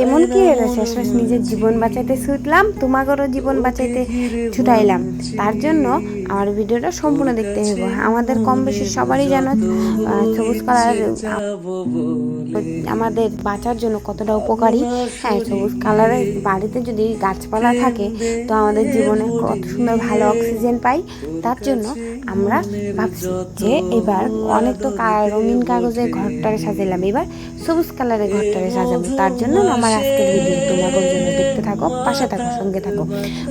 এমন কি শেষমেশ নিজের জীবন বাঁচাইতে ছুটলাম, তোমাদেরও জীবন বাঁচাইতে ছুটাইলাম। তার জন্য আমার ভিডিওটা সম্পূর্ণ দেখতে হবে। আমাদের কম বেশি সবারই জানো সবুজ কালার আমাদের বাঁচার জন্য কতটা উপকারী। হ্যাঁ, সবুজ কালারের বাড়িতে যদি গাছপালা থাকে তো আমাদের জীবনে কত সুন্দর ভালো অক্সিজেন পাই। তার জন্য আমরা ভাবছি যে এবার অনেক তো রঙিন কাগজে ঘরটারে সাজাইলাম, এবার সবুজ কালারের ঘরটারে সাজাবো। তার জন্য আমার আজকের ভিডিও তোমাদের জন্য দেখতে থাকো, পাশে থাকো, সঙ্গে থাকো।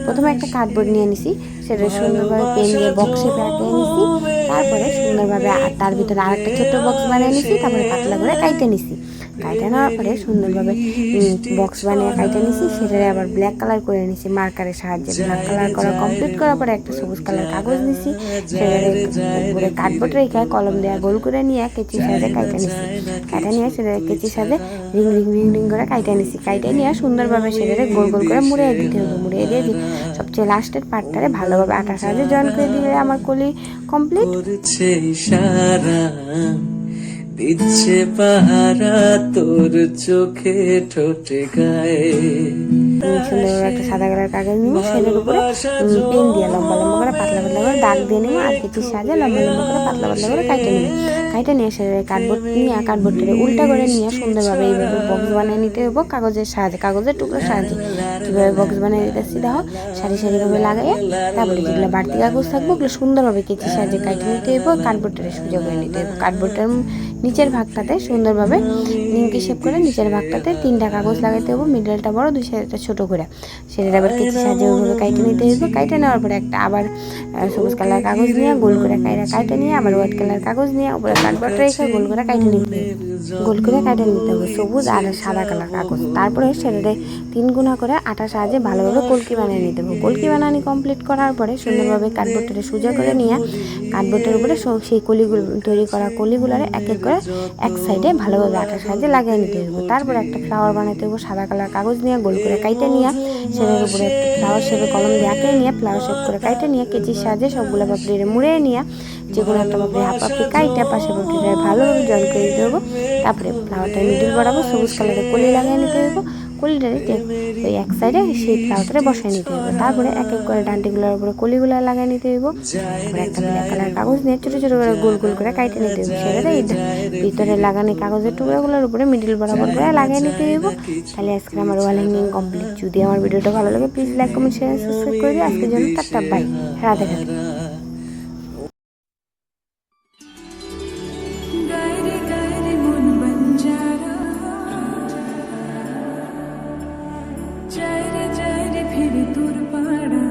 প্রথমে একটা কার্ডবোর্ড নিয়ে নিছি, সেটা সুন্দরভাবে পেন দিয়ে বক্সে আঁকিয়ে নিছি। তারপরে সুন্দরভাবে তার ভিতরে আরেকটা ছোট বক্স বানিয়ে নিছি, তারপরে পাতলা করে কাইটে নিছি। কাইটে নেওয়ার পরে সুন্দরভাবে বক্স বানিয়ে কাইটে নিছি, সেটারে আবার ব্ল্যাক কালার করে নিছি মার্কারের সাহায্যে। ব্ল্যাক কালার করা কমপ্লিট করার পরে একটা সবুজ কালার কাগজ নিছি, সেটারে উপরে কার্ডবোর্ড রেখে কলম দেওয়া গোল করে নিয়ে কেচির সাথে কাইটে নিছি। কাইটে নিয়ে সেটারে কেচির সাথে রিং রিং রিং রিং করে কাইটে নিছি। কাইটে নিয়ে সুন্দরভাবে সেটারে গোল গোল করে মুড়িয়ে দিতে হবে। মুড়িয়ে দিয়ে সবচেয়ে লাস্টের পার্টটারে ভালোভাবে আটার সাহায্যে জয়েন করে দিলে আমার কলি কমপ্লিট। দিচ্ছে পাহারা তোর চোখে ঠোঁটে গায়ে। সুন্দর একটা সাদা কালার কাগজ নিব, সেটার উপরে পেন দিয়ে লম্বা লম্বা করে পাতলা পাতলা করে দাগ দিয়ে নেবো, আর কিছু সাজে লম্বা লম্বা করে পাতলা পাতলা করে কাইটে নেবো। কাইটে নিয়ে সেটা কার্ডবোর্ড নিয়ে কার্ডবোর্ডটারে উল্টা করে নিয়ে সুন্দরভাবে এইভাবে বক্স বানিয়ে নিতে হবে কাগজের সাহায্যে, কাগজের টুকরোর সাহায্যে। কীভাবে বক্স বানিয়ে দিতেছি দেখো, সারি সারিভাবে লাগাইয়া তারপরে যেগুলো বাড়তি কাগজ থাকবো ওগুলো সুন্দরভাবে কেচির সাহায্যে কাইটে নিতে হবে, কার্ডবোর্ডটারে সোজা করে নিতে হবে। কার্ডবোর্ডটার নিচের ভাগটাতে সুন্দরভাবে নিমকি শেপ করে নিচের ভাগটাতে 3টা কাগজ লাগাইতে হবে, মিডলটা বড়, 2 সাইডটা ছোট করে। সেটা আবার কেচির সাহায্যে ওইভাবে কাইটে নিতে হবে। কাইটে নেওয়ার পরে একটা আবার সবুজ কালার কাগজ নিয়ে গোল করে কাইটে নিয়ে আবার হোয়াইট কালার কাগজ নিয়ে উপরে কার্ডবোর্ড রেখে গোল করে কাইটে নিতে হবে। গোল করে কাইটে নিতে হবে সবুজ আর সাদা কালার কাগজ। তারপরে সেটাতে 3 গুণা করে আটার সাহায্যে ভালোভাবে কলকি বানিয়ে নিতে হবে। কলকি বানানি কমপ্লিট করার পরে সুন্দরভাবে কার্ডবোর্ডটা সোজা করে নিয়ে কার্ডবোর্ডের উপরে সেই কলিগুলো তৈরি করা কলিগুলারে এক এক করে এক সাইডে ভালোভাবে আটার সাহায্যে লাগিয়ে নিতে হবে। তারপরে একটা ফ্লাওয়ার বানাতে হবে সাদা কালার কাগজ নিয়ে গোল করে কাইটে নিয়ে সেটার উপরে একটা ফ্লাওয়ার শেপে কলম দিয়ে আঁকিয়ে নিয়ে ফ্লাওয়ার শেপ করে কাইটে নিয়ে কেচির সাহায্যে সবগুলো পাপড়িরে মুড়ে নিয়ে যে কোনো একটা পাপড়ি হাফ পাপড়ি কাইটে পাশে পাপড়িটা ভালোভাবে জয়েন করে দিতে হবে। তারপরে ফ্লাওয়ারটা মিডিল বরাবর সবুজ কালারের কলি লাগিয়ে নিতে হবে। কলিটারে ওই এক সাইডে সেই ফ্লাওয়ারটারে বসায় নিতে হবে। তারপরে এক এক করে ডান্টিগুলোর উপরে কলিগুলো লাগিয়ে নিতে হবে। তারপরে একটা ব্ল্যাক কালার কাগজ নিয়ে ছোটো ছোটো করে গোল গোল করে কাইটে নিতে হবে। সেটাতে ভিতরে লাগানো কাগজের টুকরোগুলোর উপরে মিডিল বরাবর করে লাগিয়ে নিতে হবে। তাহলে আজকে আমার ওয়াল হ্যাঙ্গিং কমপ্লিট। যদি আমার ভিডিওটা ভালো লাগে please like comment share subscribe করে দিও। আজকের জন্য টাটা বাই, রাধে রাধে। জয় রে ফিরে তোর পাড়া।